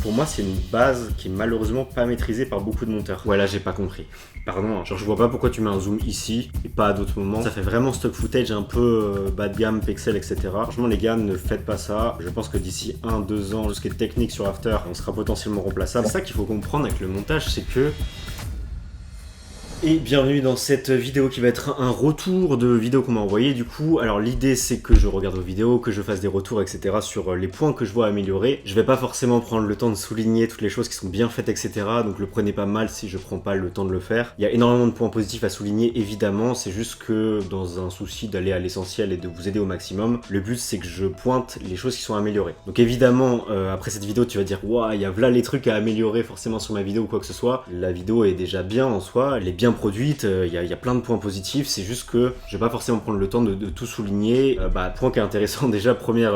Pour moi, c'est une base qui est malheureusement pas maîtrisée par beaucoup de monteurs. Ouais, là, j'ai pas compris. Pardon, hein. Genre je vois pas pourquoi tu mets un zoom ici et pas à d'autres moments. Ça fait vraiment stock footage un peu bas de gamme, pixel, etc. Franchement, les gars, ne faites pas ça. Je pense que d'ici 1-2 ans, tout ce qui est technique sur After, on sera potentiellement remplaçable. C'est ça qu'il faut comprendre avec le montage, c'est que... Et bienvenue dans cette vidéo qui va être un retour de vidéos qu'on m'a envoyé. Du coup, alors l'idée c'est que je regarde vos vidéos, que je fasse des retours, etc. sur les points que je vois améliorer. Je vais pas forcément prendre le temps de souligner toutes les choses qui sont bien faites, etc. Donc le prenez pas mal si je prends pas le temps de le faire. Il y a énormément de points positifs à souligner, évidemment. C'est juste que dans un souci d'aller à l'essentiel et de vous aider au maximum, le but c'est que je pointe les choses qui sont améliorées. Donc évidemment, après cette vidéo, tu vas dire « Waouh, il y a là les trucs à améliorer forcément sur ma vidéo ou quoi que ce soit ». La vidéo est déjà bien en soi, elle est bien produite, il y a plein de points positifs, c'est juste que je vais pas forcément prendre le temps de tout souligner. Point qui est intéressant déjà, premier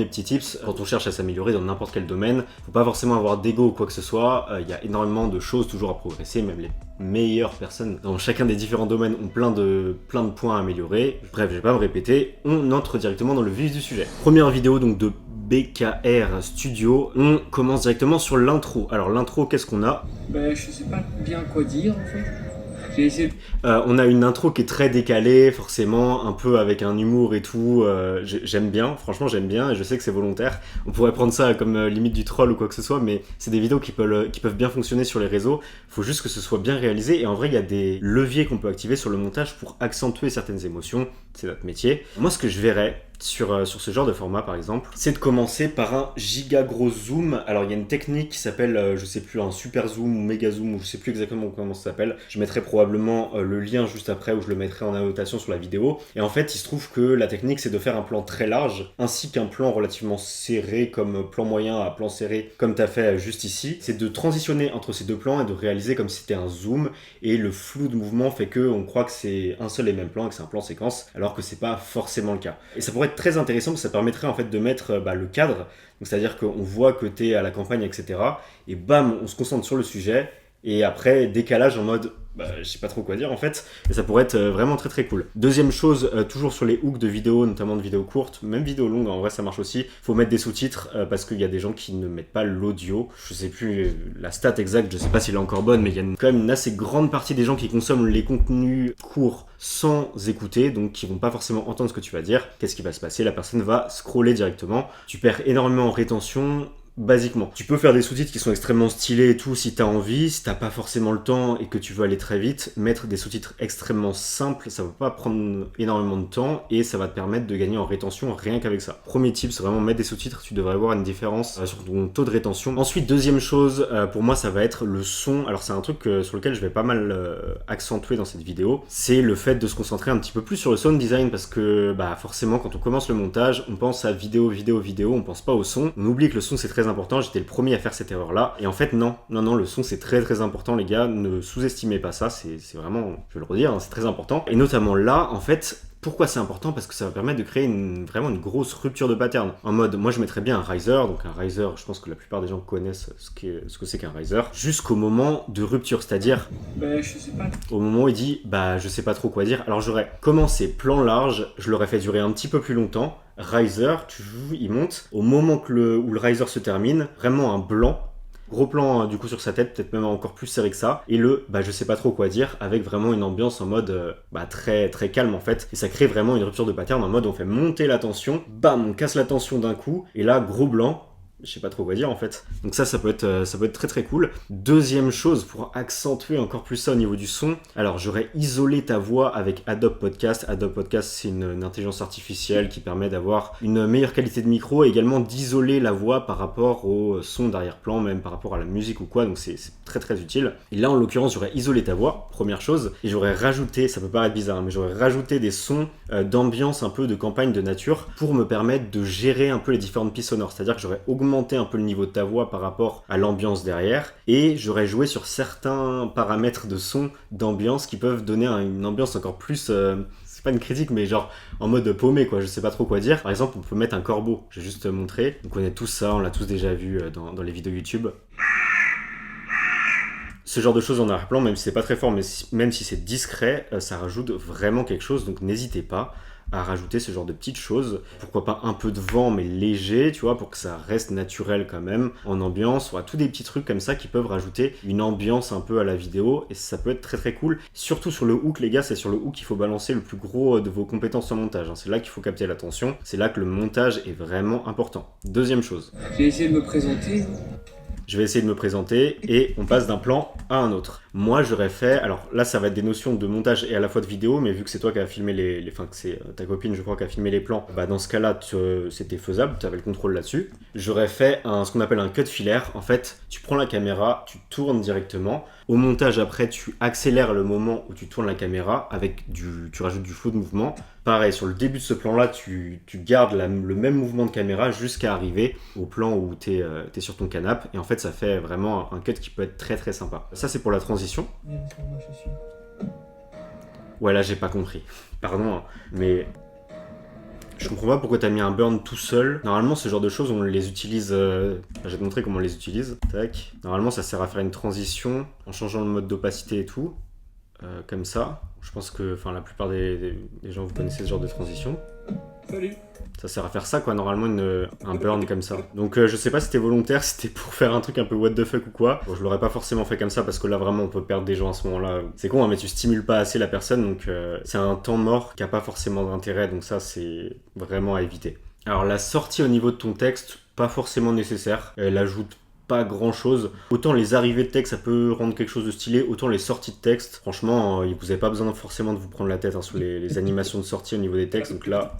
petit tips, quand on cherche à s'améliorer dans n'importe quel domaine, faut pas forcément avoir d'ego ou quoi que ce soit, il y a énormément de choses toujours à progresser, même les meilleures personnes dans chacun des différents domaines ont plein de points à améliorer. Bref, je vais pas me répéter, on entre directement dans le vif du sujet. Première vidéo donc de BKR Studio, on commence directement sur l'intro. Alors l'intro, qu'est-ce qu'on a? Je sais pas bien quoi dire en fait. On a une intro qui est très décalée, forcément, un peu avec un humour et tout. J'aime bien, franchement j'aime bien, et je sais que c'est volontaire. On pourrait prendre ça comme limite du troll ou quoi que ce soit, mais c'est des vidéos qui peuvent bien fonctionner sur les réseaux. Faut juste que ce soit bien réalisé, et en vrai il y a des leviers qu'on peut activer sur le montage pour accentuer certaines émotions. C'est notre métier. Moi, ce que je verrais sur ce genre de format par exemple, c'est de commencer par un giga gros zoom. Alors il y a une technique qui s'appelle, je sais plus, un super zoom ou méga zoom, ou je sais plus exactement comment ça s'appelle. Je mettrai probablement le lien juste après, ou je le mettrai en annotation sur la vidéo. Et en fait il se trouve que la technique c'est de faire un plan très large ainsi qu'un plan relativement serré comme plan moyen à plan serré comme tu as fait juste ici. C'est de transitionner entre ces deux plans et de réaliser comme si c'était un zoom, et le flou de mouvement fait que on croit que c'est un seul et même plan et que c'est un plan séquence, alors que c'est pas forcément le cas. Et ça pourrait être très intéressant parce que ça permettrait en fait de mettre le cadre, donc c'est-à-dire qu'on voit que t'es à la campagne, etc. Et bam, on se concentre sur le sujet, et après décalage en mode je sais pas trop quoi dire en fait, et ça pourrait être vraiment très très cool. Deuxième chose, toujours sur les hooks de vidéos, notamment de vidéos courtes, même vidéos longues, en vrai ça marche aussi, faut mettre des sous-titres parce qu'il y a des gens qui ne mettent pas l'audio. Je sais plus la stat exacte, je sais pas si elle est encore bonne, mais il y a quand même une assez grande partie des gens qui consomment les contenus courts sans écouter, donc qui vont pas forcément entendre ce que tu vas dire. Qu'est-ce qui va se passer? La personne va scroller directement, tu perds énormément en rétention. Basiquement, tu peux faire des sous-titres qui sont extrêmement stylés et tout si t'as envie. Si t'as pas forcément le temps et que tu veux aller très vite, mettre des sous-titres extrêmement simples, ça va pas prendre énormément de temps et ça va te permettre de gagner en rétention rien qu'avec ça. Premier tip, c'est vraiment mettre des sous-titres, tu devrais avoir une différence sur ton taux de rétention. Ensuite, deuxième chose, pour moi ça va être le son. Alors c'est un truc sur lequel je vais pas mal accentuer dans cette vidéo, c'est le fait de se concentrer un petit peu plus sur le sound design, parce que forcément quand on commence le montage, on pense à vidéo, on pense pas au son, on oublie que le son c'est très important. J'étais le premier à faire cette erreur là, et en fait non, le son c'est très très important les gars, ne sous-estimez pas ça, c'est vraiment, je vais le redire, c'est très important. Et notamment là en fait, pourquoi c'est important? Parce que ça va permettre de créer vraiment une grosse rupture de pattern. En mode, moi je mettrais bien un riser, donc un riser, je pense que la plupart des gens connaissent ce que c'est qu'un riser, jusqu'au moment de rupture, c'est-à-dire je sais pas. Au moment où il dit je sais pas trop quoi dire. Alors j'aurais commencé plan large, je l'aurais fait durer un petit peu plus longtemps. Riser, il monte. Au moment où le riser se termine, vraiment un blanc. Gros plan du coup sur sa tête, peut-être même encore plus serré que ça. Et je sais pas trop quoi dire, avec vraiment une ambiance en mode très très calme en fait. Et ça crée vraiment une rupture de pattern en mode on fait monter la tension, bam, on casse la tension d'un coup. Et là, gros blanc. Je sais pas trop quoi dire en fait. Donc ça peut être très très cool. Deuxième chose, pour accentuer encore plus ça au niveau du son, alors j'aurais isolé ta voix avec Adobe Podcast. Adobe Podcast, c'est une intelligence artificielle qui permet d'avoir une meilleure qualité de micro et également d'isoler la voix par rapport au son d'arrière-plan, même par rapport à la musique ou quoi, donc c'est très très utile. Et là en l'occurrence j'aurais isolé ta voix, première chose, et j'aurais rajouté, ça peut paraître bizarre, mais j'aurais rajouté des sons d'ambiance un peu de campagne de nature pour me permettre de gérer un peu les différentes pistes sonores, c'est-à-dire que j'aurais augmenté un peu le niveau de ta voix par rapport à l'ambiance derrière, et j'aurais joué sur certains paramètres de son, d'ambiance qui peuvent donner une ambiance encore plus c'est pas une critique, mais genre en mode paumé quoi, je sais pas trop quoi dire. Par exemple, on peut mettre un corbeau, j'ai juste montré, on connaît tous ça, on l'a tous déjà vu dans les vidéos YouTube. Ce genre de choses en arrière-plan, même si c'est pas très fort, mais même si c'est discret, ça rajoute vraiment quelque chose, donc n'hésitez pas. à rajouter ce genre de petites choses. Pourquoi pas un peu de vent, mais léger, tu vois, pour que ça reste naturel quand même, en ambiance. Voilà, tous des petits trucs comme ça qui peuvent rajouter une ambiance un peu à la vidéo, et ça peut être très très cool. Surtout sur le hook, les gars, c'est sur le hook qu'il faut balancer le plus gros de vos compétences en montage. C'est là qu'il faut capter l'attention, c'est là que le montage est vraiment important. Deuxième chose. J'ai essayé de me présenter. Je vais essayer de me présenter et on passe d'un plan à un autre. Moi, j'aurais fait... Alors là, ça va être des notions de montage et à la fois de vidéo, mais vu que c'est toi qui as filmé enfin, que c'est ta copine, je crois, qui a filmé les plans, bah dans ce cas-là, c'était faisable, tu avais le contrôle là-dessus. J'aurais fait ce qu'on appelle un cut filaire. En fait, tu prends la caméra, tu tournes directement. Au montage, après, tu accélères le moment où tu tournes la caméra tu rajoutes du flou de mouvement. Pareil, sur le début de ce plan-là, tu gardes le même mouvement de caméra jusqu'à arriver au plan où tu es sur ton canapé. Et en fait, ça fait vraiment un cut qui peut être très très sympa. Ça, c'est pour la transition. Ouais, là, j'ai pas compris. Pardon, hein, mais... Je comprends pas pourquoi t'as mis un burn tout seul. Normalement, ce genre de choses, on les utilise... Je vais te montrer comment on les utilise. Tac. Normalement, ça sert à faire une transition en changeant le mode d'opacité et tout. Comme ça. Je pense que la plupart des gens, vous connaissez ce genre de transition. Salut. Ça sert à faire ça, quoi, normalement, un burn comme ça. Donc, je sais pas si c'était volontaire, si c'était pour faire un truc un peu what the fuck ou quoi. Bon, je l'aurais pas forcément fait comme ça, parce que là, vraiment, on peut perdre des gens à ce moment-là. C'est con, hein, mais tu stimules pas assez la personne, donc c'est un temps mort qui a pas forcément d'intérêt, donc ça, c'est vraiment à éviter. Alors, la sortie au niveau de ton texte, pas forcément nécessaire. Elle ajoute pas grand chose. Autant les arrivées de texte ça peut rendre quelque chose de stylé, autant les sorties de texte, franchement, vous avez pas besoin forcément de vous prendre la tête sur les animations de sortie au niveau des textes, donc là,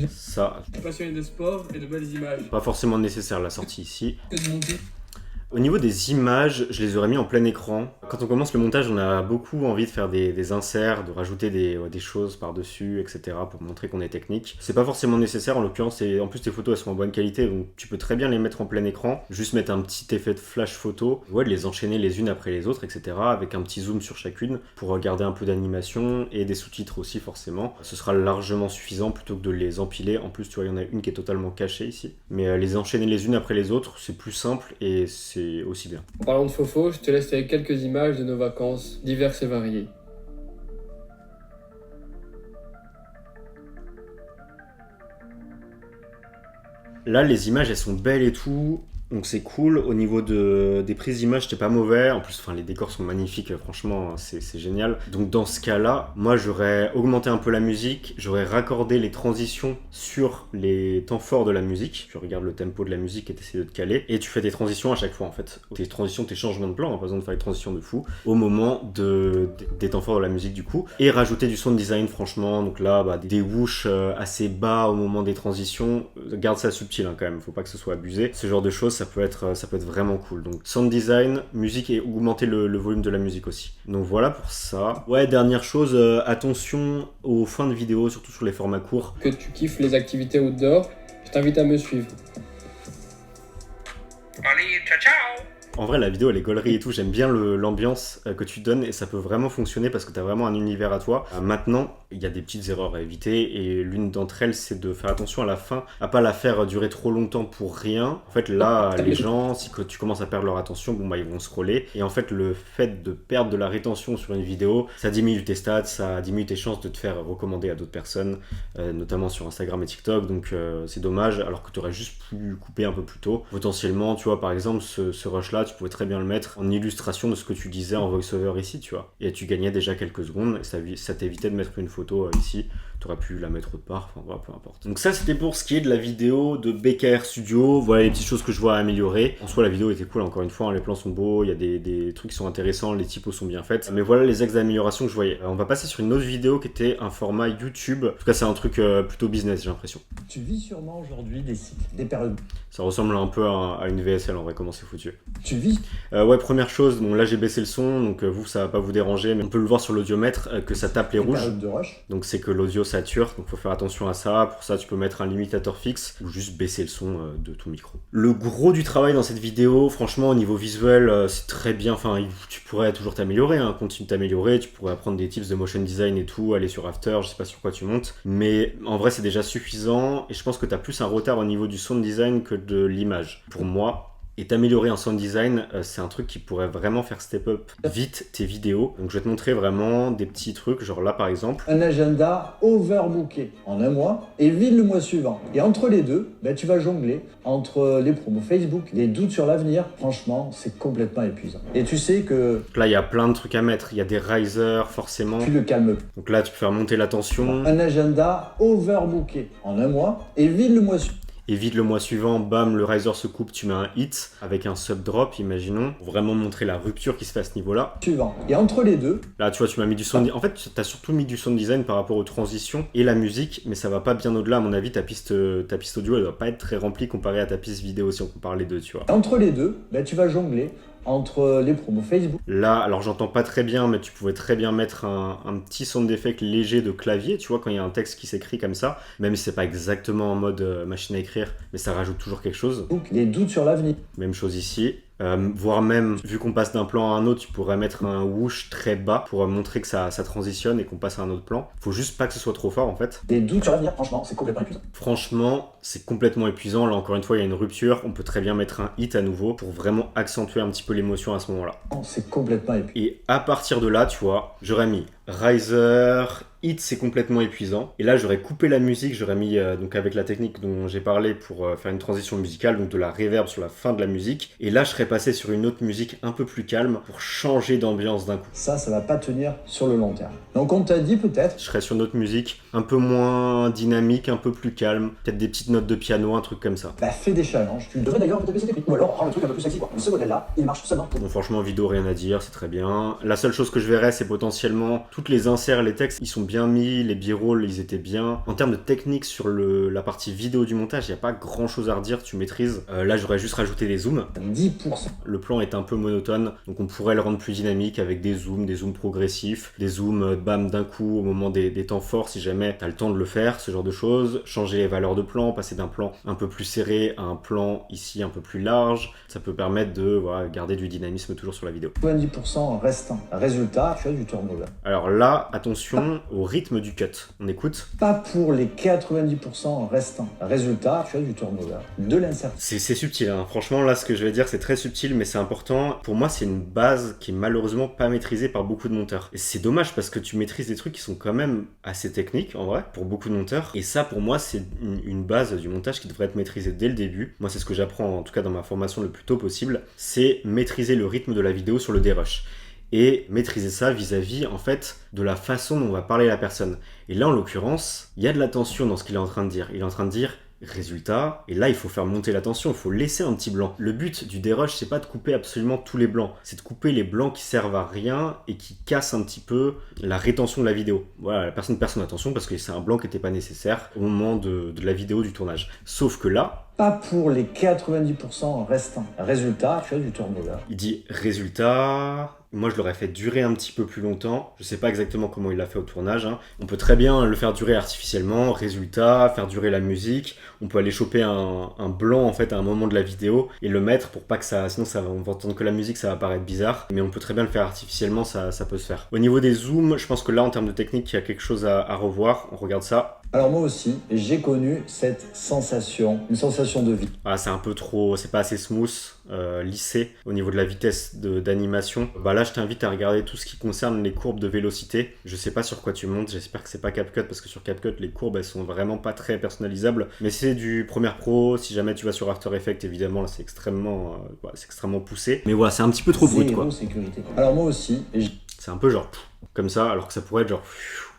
ça... Je suis passionné de sport et de belles images. Pas forcément nécessaire la sortie ici. Que de monter. Au niveau des images, je les aurais mis en plein écran. Quand on commence le montage, on a beaucoup envie de faire des inserts, de rajouter des choses par-dessus, etc. pour montrer qu'on est technique. C'est pas forcément nécessaire en l'occurrence, et en plus tes photos elles sont en bonne qualité, donc tu peux très bien les mettre en plein écran. Juste mettre un petit effet de flash photo, de les enchaîner les unes après les autres, etc. avec un petit zoom sur chacune pour garder un peu d'animation et des sous-titres aussi forcément. Ce sera largement suffisant plutôt que de les empiler. En plus, tu vois, il y en a une qui est totalement cachée ici. Mais les enchaîner les unes après les autres, c'est plus simple et c'est aussi bien. En parlant de Fofo, je te laisse avec quelques images de nos vacances diverses et variées. Là, les images, elles sont belles et tout. Donc c'est cool. Au niveau des prises d'images, c'était pas mauvais. En plus, les décors sont magnifiques. Franchement, c'est génial. Donc dans ce cas-là, moi, j'aurais augmenté un peu la musique. J'aurais raccordé les transitions sur les temps forts de la musique. Tu regardes le tempo de la musique et tu essaies de te caler. Et tu fais des transitions à chaque fois, en fait. Tes transitions, tes changements de plan, pas besoin de faire des transitions de fou. Au moment des temps forts de la musique, du coup. Et rajouter du sound design, franchement. Donc là, des whoosh assez bas au moment des transitions. Garde ça subtil, hein, quand même. Faut pas que ce soit abusé. Ce genre de choses, ça peut être vraiment cool. Donc sound design, musique et augmenter le volume de la musique aussi. Donc voilà pour ça. Ouais, dernière chose, attention aux fins de vidéo, surtout sur les formats courts. Que tu kiffes les activités outdoor, je t'invite à me suivre. Allez, ciao ciao! En vrai, la vidéo, elle est gaulerie et tout. J'aime bien l'ambiance que tu donnes et ça peut vraiment fonctionner parce que tu as vraiment un univers à toi. Maintenant, il y a des petites erreurs à éviter et l'une d'entre elles, c'est de faire attention à la fin, à pas la faire durer trop longtemps pour rien. En fait, là, les gens, si tu commences à perdre leur attention, ils vont scroller. Et en fait, le fait de perdre de la rétention sur une vidéo, ça diminue tes stats, ça diminue tes chances de te faire recommander à d'autres personnes, notamment sur Instagram et TikTok. Donc, c'est dommage, alors que tu aurais juste pu couper un peu plus tôt. Potentiellement, tu vois, par exemple, ce rush-là, tu pouvais très bien le mettre en illustration de ce que tu disais en voice-over ici, tu vois. Et tu gagnais déjà quelques secondes, et ça t'évitait de mettre une photo ici. Tu aurais pu la mettre autre part, enfin voilà, peu importe. Donc ça, c'était pour ce qui est de la vidéo de BKR Studio. Voilà les petites choses que je vois à améliorer. En soi, la vidéo était cool, encore une fois, les plans sont beaux, il y a des trucs qui sont intéressants, les typos sont bien faits. Mais voilà les axes d'amélioration que je voyais. On va passer sur une autre vidéo qui était un format YouTube. En tout cas, c'est un truc plutôt business, j'ai l'impression. Tu vis sûrement aujourd'hui des périodes. Ça ressemble un peu à une VSL en vrai, comment c'est foutu. Tu vis Ouais, première chose, bon là j'ai baissé le son, donc vous ça va pas vous déranger, mais on peut le voir sur l'audiomètre que ça tape les des rouges. périodes de rush. Donc c'est que l'audio sature, donc faut faire attention à ça. Pour ça tu peux mettre un limitateur fixe ou juste baisser le son de ton micro. Le gros du travail dans cette vidéo, franchement au niveau visuel, c'est très bien, enfin tu pourrais toujours t'améliorer, hein, continue de t'améliorer, tu pourrais apprendre des tips de motion design et tout, aller sur After, je sais pas sur quoi tu montes, mais en vrai c'est déjà suffisant et je pense que t'as plus un retard au niveau du sound design que de l'image, pour moi. Et t'améliorer en sound design, c'est un truc qui pourrait vraiment faire step up vite tes vidéos. Donc je vais te montrer vraiment des petits trucs, genre là par exemple. Un agenda overbooké en un mois et vide le mois suivant. Et entre les deux, tu vas jongler entre les promos Facebook, les doutes sur l'avenir. Franchement, c'est complètement épuisant. Et tu sais que Donc là, il y a plein de trucs à mettre. Il y a des risers, forcément. tu le calmes. Donc là, tu peux faire monter la tension. Un agenda overbooké en un mois et vide le mois suivant. Et vite le mois suivant, bam, le riser se coupe, tu mets un hit avec un sub drop, imaginons, pour vraiment montrer la rupture qui se fait à ce niveau-là. Suivant. Et entre les deux, Là, tu vois, tu m'as mis du sound. En fait, tu as surtout mis du sound design par rapport aux transitions et la musique, mais ça va pas bien au-delà. À mon avis, ta piste audio, elle doit pas être très remplie comparée à ta piste vidéo si on compare les deux, tu vois. entre les deux, tu vas jongler entre les promos Facebook. Là, alors j'entends pas très bien, mais tu pouvais très bien mettre un petit sound d'effect léger de clavier, tu vois, quand il y a un texte qui s'écrit comme ça, même si c'est pas exactement en mode machine à écrire, mais ça rajoute toujours quelque chose. Les doutes sur l'avenir. Même chose ici. Voire même, vu qu'on passe d'un plan à un autre, tu pourrais mettre un whoosh très bas pour montrer que ça transitionne et qu'on passe à un autre plan. Faut juste pas que ce soit trop fort en fait. Les doutes sur l'avenir, franchement, c'est complètement épuisant. Franchement, c'est complètement épuisant. Là encore une fois, il y a une rupture. On peut très bien mettre un hit à nouveau pour vraiment accentuer un petit peu l'émotion à ce moment-là. C'est complètement épuisant. Et à partir de là, tu vois, j'aurais mis riser, hit, c'est complètement épuisant. Et là, j'aurais coupé la musique, j'aurais mis, donc avec la technique dont j'ai parlé pour faire une transition musicale, donc de la reverb sur la fin de la musique. Et là, je serais passé sur une autre musique un peu plus calme pour changer d'ambiance d'un coup. Ça va pas tenir sur le long terme. Donc on t'a dit peut-être, Je serais sur une autre musique un peu moins dynamique, un peu plus calme, peut-être des petites notes de piano, un truc comme ça. fais des challenges. Tu devrais d'ailleurs peut-être baisser tes prix. Ou alors rendre le truc un peu plus sexy, quoi. Ce modèle-là, il marche seulement pour... Bon, franchement, vidéo, rien à dire, c'est très bien. La seule chose que je verrais, c'est potentiellement toutes les inserts, les textes, ils sont bien mis, les b-rolls, ils étaient bien. En termes de technique sur la partie vidéo du montage, il n'y a pas grand chose à redire, tu maîtrises. Là, j'aurais juste rajouté des zooms. 10%. Le plan est un peu monotone, donc on pourrait le rendre plus dynamique avec des zooms progressifs, des zooms bam d'un coup au moment des temps forts si jamais t'as le temps de le faire, ce genre de choses. Changer les valeurs de plan, passer d'un plan un peu plus serré à un plan ici un peu plus large. Ça peut permettre de garder du dynamisme toujours sur la vidéo. 90% restant. Résultat, tu as du turnover. Alors là, attention au rythme du cut. On écoute. Pas pour les 90% restants. Résultat, tu as du turnover. De l'incertitude. C'est subtil, hein. Franchement, là, ce que je vais dire, c'est très subtil, mais c'est important. Pour moi, c'est une base qui est malheureusement pas maîtrisée par beaucoup de monteurs. Et c'est dommage parce que tu maîtrises des trucs qui sont quand même assez techniques, en vrai, pour beaucoup de monteurs. Et ça, pour moi, c'est une base du montage qui devrait être maîtrisée dès le début. Moi, c'est ce que j'apprends, en tout cas dans ma formation le plus tôt possible. C'est maîtriser le rythme de la vidéo sur le dérush. Et maîtriser ça vis-à-vis en fait de la façon dont on va parler à la personne. Et là en l'occurrence, il y a de la tension dans ce qu'il est en train de dire. Il est en train de dire résultat, et là il faut faire monter la tension, il faut laisser un petit blanc. Le but du dérush, c'est pas de couper absolument tous les blancs, c'est de couper les blancs qui servent à rien et qui cassent un petit peu la rétention de la vidéo. Voilà, la personne perd son attention parce que c'est un blanc qui n'était pas nécessaire au moment de la vidéo, du tournage. Sauf que là, Pas pour les 90% restants. Résultat, tu as du turnover. il dit résultat. Moi, je l'aurais fait durer un petit peu plus longtemps. Je sais pas exactement comment il l'a fait au tournage, hein. On peut très bien le faire durer artificiellement, résultat, faire durer la musique. On peut aller choper un blanc en fait à un moment de la vidéo et le mettre pour pas que ça, sinon on va entendre que la musique, ça va paraître bizarre. Mais on peut très bien le faire artificiellement, ça peut se faire. Au niveau des zooms, je pense que là en termes de technique, il y a quelque chose à revoir. On regarde ça. Alors moi aussi, j'ai connu cette sensation, une sensation de vie. Ah, c'est un peu trop, c'est pas assez smooth, lissé au niveau de la vitesse d'animation. Là, je t'invite à regarder tout ce qui concerne les courbes de vélocité. Je sais pas sur quoi tu montes, j'espère que c'est pas CapCut parce que sur CapCut, les courbes elles sont vraiment pas très personnalisables. Mais c'est du Premiere Pro, si jamais tu vas sur After Effects, évidemment, là c'est extrêmement poussé. Mais voilà, c'est un petit peu trop brut quoi. Zéro sécurité. Alors moi aussi, C'est un peu genre comme ça, alors que ça pourrait être genre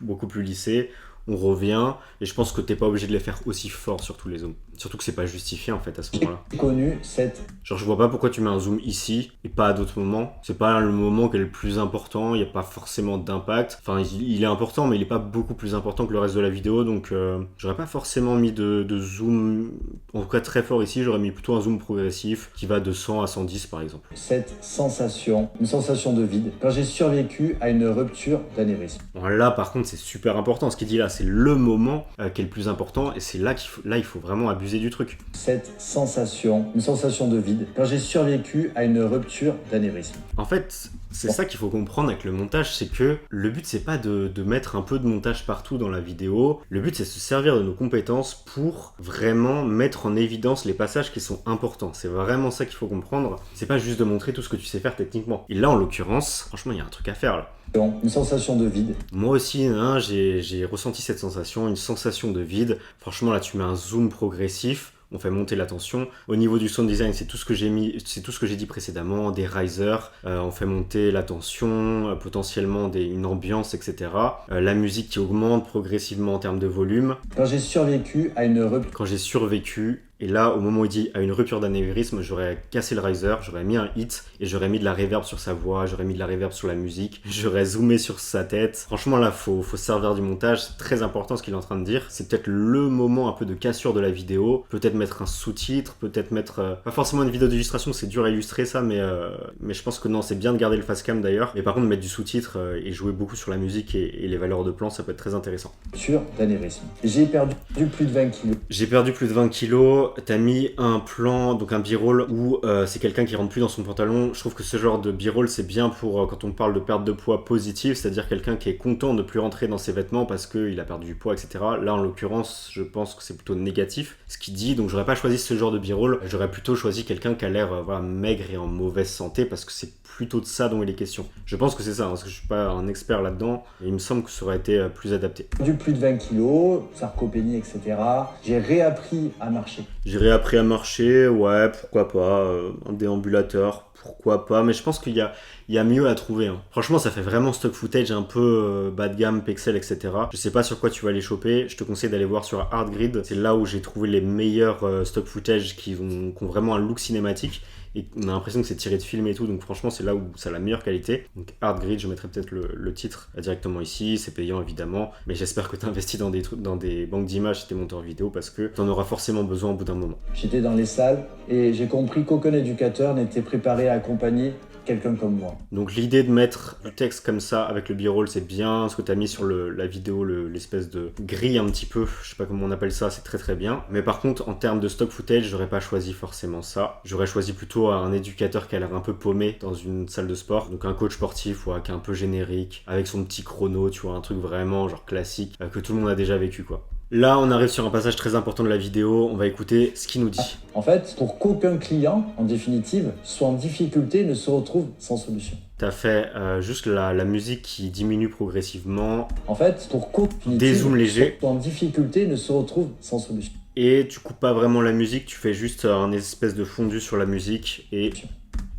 beaucoup plus lissé. On revient, et je pense que t'es pas obligé de les faire aussi fort sur tous les zooms. Surtout que c'est pas justifié en fait à ce moment-là. j'ai connu cette... Genre je vois pas pourquoi tu mets un zoom ici et pas à d'autres moments. C'est pas le moment qui est le plus important, il n'y a pas forcément d'impact. Enfin il est important mais il est pas beaucoup plus important que le reste de la vidéo, donc j'aurais pas forcément mis de zoom, en tout cas très fort ici, j'aurais mis plutôt un zoom progressif qui va de 100 à 110 par exemple. Cette sensation, une sensation de vide, quand j'ai survécu à une rupture d'anévrisme. Bon, là par contre c'est super important ce qu'il dit là, c'est le moment qui est le plus important et c'est là il faut vraiment abuser du truc. Cette sensation, une sensation de vide, quand j'ai survécu à une rupture d'anévrisme. En fait, c'est ça qu'il faut comprendre avec le montage, c'est que le but c'est pas de mettre un peu de montage partout dans la vidéo, le but c'est de se servir de nos compétences pour vraiment mettre en évidence les passages qui sont importants. C'est vraiment ça qu'il faut comprendre, c'est pas juste de montrer tout ce que tu sais faire techniquement. Et là en l'occurrence, franchement il y a un truc à faire là. Une sensation de vide. Moi aussi, hein, j'ai ressenti cette sensation, une sensation de vide. Franchement là tu mets un zoom progressif, on fait monter la tension. Au niveau du sound design, c'est tout ce que j'ai dit précédemment, des risers, on fait monter la tension, potentiellement une ambiance, etc. La musique qui augmente progressivement en termes de volume. Quand j'ai survécu à une rupture. Quand j'ai survécu, et là, au moment où il dit à une rupture d'anévrisme, j'aurais cassé le riser, j'aurais mis un hit et j'aurais mis de la reverb sur sa voix, j'aurais mis de la reverb sur la musique, j'aurais zoomé sur sa tête. Franchement, là, faut se servir du montage, c'est très important ce qu'il est en train de dire. C'est peut-être le moment un peu de cassure de la vidéo, peut-être mettre un sous-titre, peut-être mettre... pas forcément une vidéo d'illustration, c'est dur à illustrer ça, mais je pense que non, c'est bien de garder le face cam d'ailleurs. Mais par contre, mettre du sous-titre et jouer beaucoup sur la musique et les valeurs de plan, ça peut être très intéressant. Rupture d'anévrisme. J'ai perdu plus de 20 kilos. J'ai perdu plus de 20 kilos. T'as mis un plan, donc un b-roll où c'est quelqu'un qui rentre plus dans son pantalon. Je trouve que ce genre de b-roll c'est bien pour quand on parle de perte de poids positive, c'est-à-dire quelqu'un qui est content de ne plus rentrer dans ses vêtements parce qu'il a perdu du poids, etc. Là en l'occurrence, je pense que c'est plutôt négatif ce qu'il dit, donc j'aurais pas choisi ce genre de b-roll, j'aurais plutôt choisi quelqu'un qui a l'air maigre et en mauvaise santé parce que c'est plutôt de ça dont il est question. Je pense que c'est ça, hein, parce que je suis pas un expert là-dedans, et il me semble que ça aurait été plus adapté. J'ai perdu plus de 20 kilos, sarcopénie, etc. J'ai réappris à marcher. J'ai réappris à marcher, ouais, pourquoi pas, un déambulateur, pourquoi pas, mais je pense qu'il y a mieux à trouver. Hein. Franchement, ça fait vraiment stock footage un peu bas de gamme, pixel, etc. Je sais pas sur quoi tu vas les choper, je te conseille d'aller voir sur ArtGrid, c'est là où j'ai trouvé les meilleurs stock footage qui ont vraiment un look cinématique. Et on a l'impression que c'est tiré de film et tout, donc franchement c'est là où ça a la meilleure qualité. Donc ArtGrid, je mettrai peut-être le titre directement ici, c'est payant évidemment, mais j'espère que tu investis dans des banques d'images si t'es monteur vidéo parce que tu en auras forcément besoin au bout d'un moment. J'étais dans les salles et j'ai compris qu'aucun éducateur n'était préparé à accompagner quelqu'un comme moi. Donc l'idée de mettre du texte comme ça avec le b-roll c'est bien, ce que tu as mis sur la vidéo, l'espèce de grille un petit peu, je sais pas comment on appelle ça, c'est très très bien. Mais par contre en termes de stock footage, j'aurais pas choisi forcément ça. J'aurais choisi plutôt un éducateur qui a l'air un peu paumé dans une salle de sport, donc un coach sportif qui est un peu générique, avec son petit chrono, tu vois, un truc vraiment genre classique, que tout le monde a déjà vécu quoi. Là, on arrive sur un passage très important de la vidéo, on va écouter ce qu'il nous dit. En fait, pour qu'aucun client, en définitive, soit en difficulté, ne se retrouve sans solution. T'as fait juste la musique qui diminue progressivement. En fait, pour qu'aucun dézoom léger. Soit en difficulté, ne se retrouve sans solution. Et tu coupes pas vraiment la musique, tu fais juste un espèce de fondu sur la musique et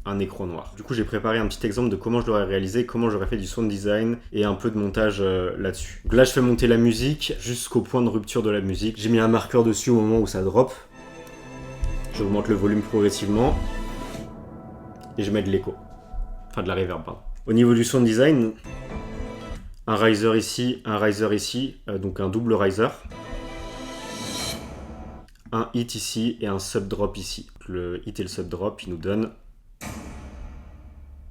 un écran noir. Du coup, j'ai préparé un petit exemple de comment je l'aurais réalisé, comment j'aurais fait du sound design et un peu de montage là-dessus. Donc là, je fais monter la musique jusqu'au point de rupture de la musique. J'ai mis un marqueur dessus au moment où ça drop. J'augmente le volume progressivement et je mets de l'écho. Enfin, de la reverb, pardon. Au niveau du sound design, un riser ici, donc un double riser. Un hit ici et un sub drop ici. Le hit et le sub drop, il nous donne...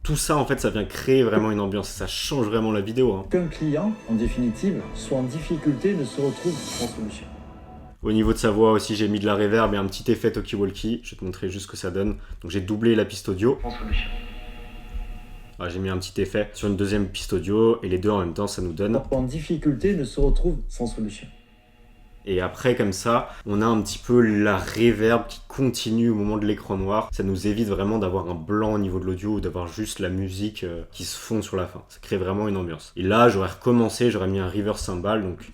Tout ça, en fait, ça vient créer vraiment une ambiance. Ça change vraiment la vidéo. Hein. Qu'un client, en définitive, soit en difficulté, ne se retrouve sans solution. Au niveau de sa voix aussi, j'ai mis de la reverb et un petit effet talkie-walkie. Je vais te montrer juste ce que ça donne. Donc j'ai doublé la piste audio. Sans solution. J'ai mis un petit effet sur une deuxième piste audio et les deux en même temps, ça nous donne... En difficulté, ne se retrouve sans solution. Et après, comme ça, on a un petit peu la reverb qui continue au moment de l'écran noir. Ça nous évite vraiment d'avoir un blanc au niveau de l'audio ou d'avoir juste la musique qui se fond sur la fin. Ça crée vraiment une ambiance. Et là, j'aurais recommencé, j'aurais mis un reverse cymbal, donc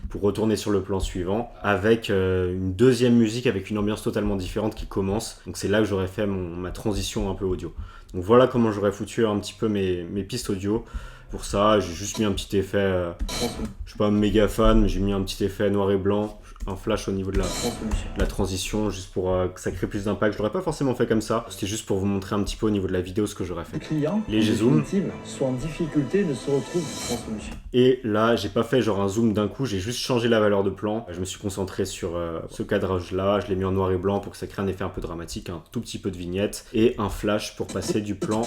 pour retourner sur le plan suivant, avec une deuxième musique avec une ambiance totalement différente qui commence. Donc c'est là que j'aurais fait ma transition un peu audio. Donc voilà comment j'aurais foutu un petit peu mes pistes audio. Pour ça, j'ai juste mis un petit effet, je suis pas méga fan, mais j'ai mis un petit effet noir et blanc, un flash au niveau de la transition, juste pour que ça crée plus d'impact. Je l'aurais pas forcément fait comme ça, c'était juste pour vous montrer un petit peu au niveau de la vidéo ce que j'aurais fait. Le client, léger zoom, soit en difficulté, ne se retrouve sans solution. Et là, j'ai pas fait genre un zoom d'un coup, j'ai juste changé la valeur de plan. Je me suis concentré sur ce cadrage-là, je l'ai mis en noir et blanc pour que ça crée un effet un peu dramatique, un tout petit peu de vignette, et un flash pour passer du plan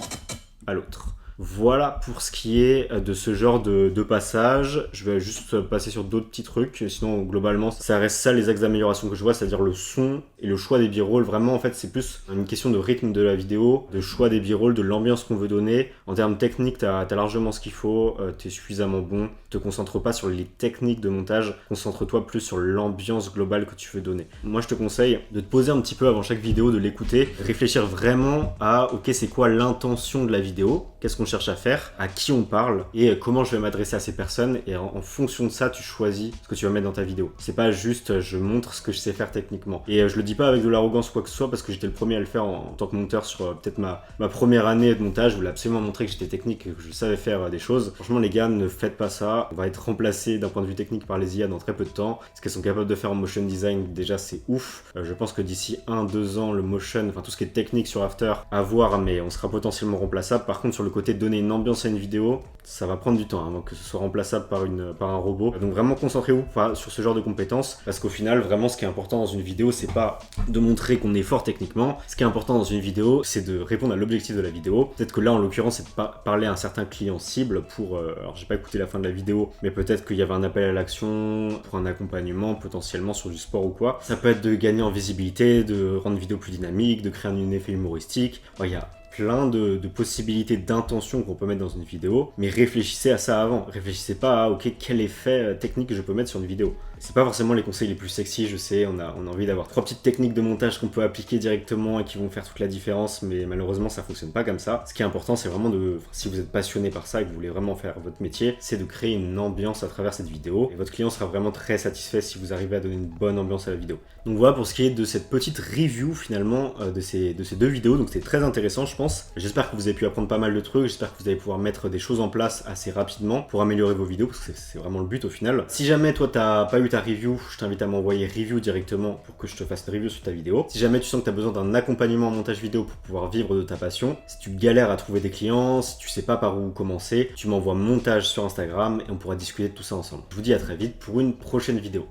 à l'autre. Voilà pour ce qui est de ce genre de passage. Je vais juste passer sur d'autres petits trucs, sinon globalement ça reste ça les axes d'amélioration que je vois, c'est-à-dire le son et le choix des b-rolls. Vraiment en fait c'est plus une question de rythme de la vidéo, de choix des b-rolls, de l'ambiance qu'on veut donner. En termes techniques, t'as largement ce qu'il faut, t'es suffisamment bon. Te concentre pas sur les techniques de montage, concentre-toi plus sur l'ambiance globale que tu veux donner. Moi je te conseille de te poser un petit peu avant chaque vidéo, de l'écouter, réfléchir vraiment à ok c'est quoi l'intention de la vidéo, qu'est-ce qu'on cherche à faire, à qui on parle et comment je vais m'adresser à ces personnes, et en fonction de ça tu choisis ce que tu vas mettre dans ta vidéo. C'est pas juste je montre ce que je sais faire techniquement. Et je le dis pas avec de l'arrogance ou quoi que ce soit, parce que j'étais le premier à le faire en tant que monteur sur peut-être ma première année de montage. Je voulais absolument montrer que j'étais technique et que je savais faire des choses. Franchement les gars, ne faites pas ça. On va être remplacé d'un point de vue technique par les IA dans très peu de temps. Ce qu'elles sont capables de faire en motion design, déjà c'est ouf. Je pense que d'ici 1-2 ans le motion, enfin tout ce qui est technique sur After, à voir, mais on sera potentiellement remplaçable. Par contre sur le côté de donner une ambiance à une vidéo, ça va prendre du temps avant que ce soit remplaçable par un robot. Donc vraiment concentrez-vous sur ce genre de compétences, parce qu'au final vraiment ce qui est important dans une vidéo, c'est pas de montrer qu'on est fort techniquement. Ce qui est important dans une vidéo, c'est de répondre à l'objectif de la vidéo. Peut-être que là en l'occurrence c'est de parler à un certain client cible pour alors j'ai pas écouté la fin de la vidéo, mais peut-être qu'il y avait un appel à l'action pour un accompagnement potentiellement sur du sport ou quoi. Ça peut être de gagner en visibilité, de rendre une vidéo plus dynamique, de créer un effet humoristique. Il y a plein de possibilités d'intention qu'on peut mettre dans une vidéo, mais réfléchissez à ça avant. Réfléchissez pas à ok quel effet technique je peux mettre sur une vidéo. C'est pas forcément les conseils les plus sexy, je sais, on a envie d'avoir 3 petites techniques de montage qu'on peut appliquer directement et qui vont faire toute la différence, mais malheureusement ça fonctionne pas comme ça. Ce qui est important, c'est vraiment si vous êtes passionné par ça et que vous voulez vraiment faire votre métier, c'est de créer une ambiance à travers cette vidéo, et votre client sera vraiment très satisfait si vous arrivez à donner une bonne ambiance à la vidéo. Donc voilà pour ce qui est de cette petite review finalement de ces 2 vidéos. Donc c'était très intéressant je pense. J'espère que vous avez pu apprendre pas mal de trucs, j'espère que vous allez pouvoir mettre des choses en place assez rapidement pour améliorer vos vidéos, parce que c'est vraiment le but au final. Si jamais toi t'as pas eu ta review, je t'invite à m'envoyer review directement pour que je te fasse une review sur ta vidéo. Si jamais tu sens que tu as besoin d'un accompagnement en montage vidéo pour pouvoir vivre de ta passion, si tu galères à trouver des clients, si tu sais pas par où commencer, tu m'envoies montage sur Instagram et on pourra discuter de tout ça ensemble. Je vous dis à très vite pour une prochaine vidéo.